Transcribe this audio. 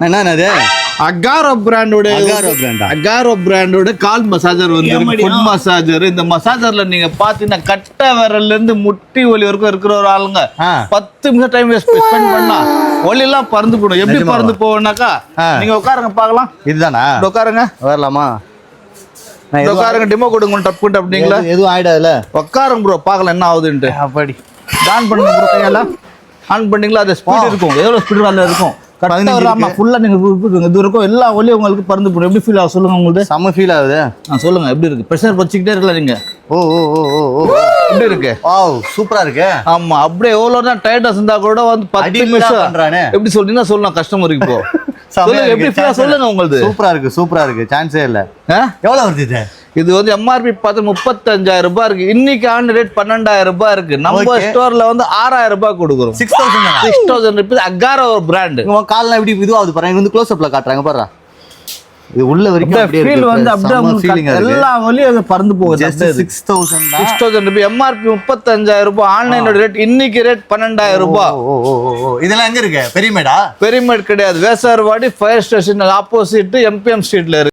என்னது அகாரோ பிராண்டோட கால் மசாஜர் வந்து ஃபுட் மசாஜர். இந்த மசாஜர்ல நீங்க பாத்தீங்கன்னா கட்டை விரல்ல இருந்து முட்டி ஒலி வரைக்கும் இருக்கிற ஒரு ஆளுங்க 10 நிமிஷம் டைம் ஸ்பெண்ட் பண்ணா ஒலி எல்லாம் பறந்து போடும். எப்படி பறந்து போவோம்னாக்கா நீங்க உட்காருங்க பாக்கலாம். இதுதானா? உட்காருங்க, வரலாமா? உட்காருங்க, டிமோ கொடுங்க டப்பு அப்படிங்களா? எதுவும் ஆயிடாதுல? உட்காருங்க ப்ரோ, பாக்கலாம் என்ன ஆகுதுன்ட்டு. அப்படி ஆன் பண்ணுங்க ப்ரோ, கையெல்லாம் ஆன் பண்ணீங்களா? அது ஸ்பீட் இருக்கும், எவ்வளவு ஸ்பீட் அதுல இருக்கும். ஃபுல்லா நீங்க இது இருக்கும், எல்லா ஒலியும் உங்களுக்கு பறந்து போடும். எப்படி ஃபீல் ஆகும் சொல்லுங்க? உங்களுக்கு செம்ம ஃபீல் ஆகுது. சொல்லுங்க எப்படி இருக்கு? பிரஷர் வச்சுக்கிட்டே இருக்கல நீங்க. ஓ ஓ ஓ ஓ எப்படி இருக்கு? வாவ் சூப்பரா இருக்கு. ஆமா, அப்படியே எவ்வளவு தான் டைட்டஸ் இருந்தா கூட வந்து 10 நிமிஷம் பண்றானே. எப்படி சொல்றீங்கன்னா சொல்லலாம் கஸ்டமருக்கு. இப்போ சொல்லுங்க எப்படி ஃபீல் சொல்லுங்க உங்களுக்கு. சூப்பரா இருக்கு சான்ஸே இல்ல. எவ்வளவு வருது இது? இது வந்து எம்ஆர்பி பார்த்து 35,000 ரூபாய் இருக்கு. இன்னைக்கு ஆன் ரேட் 12,000 ரூபாய் இருக்கு. நம்ம ஸ்டோர்ல வந்து 6,000 ரூபாய் கொடுக்குறோம். 6,000 rupees. Agaro brand. கால்லாம் எப்படி இதுவாகுது பாருங்க. வந்து க்ளோஸ் அப்ல காட்டுறாங்க பாருங்க. இது உள்ள வரைக்கும் அப்படியே ஃபீல் வந்து அப்படியே எல்லா வலியும் பறந்து போகுது. 6,000 ரூபாய் எம்ஆர்பி 35,000 ரூபாய். ஆன்லைனோட ரேட் இன்னைக்கு ரேட் 12,000 ரூபாய். இதெல்லாம் எங்க இருக்கு? பெரியமேடா? பெரியமேட் கிடையாது, வேசார்வாடி ஃபயர் ஸ்டேஷன் ஆப்போசிட் எம்பிஎம் ஸ்ட்ரீட்ல இருக்கு.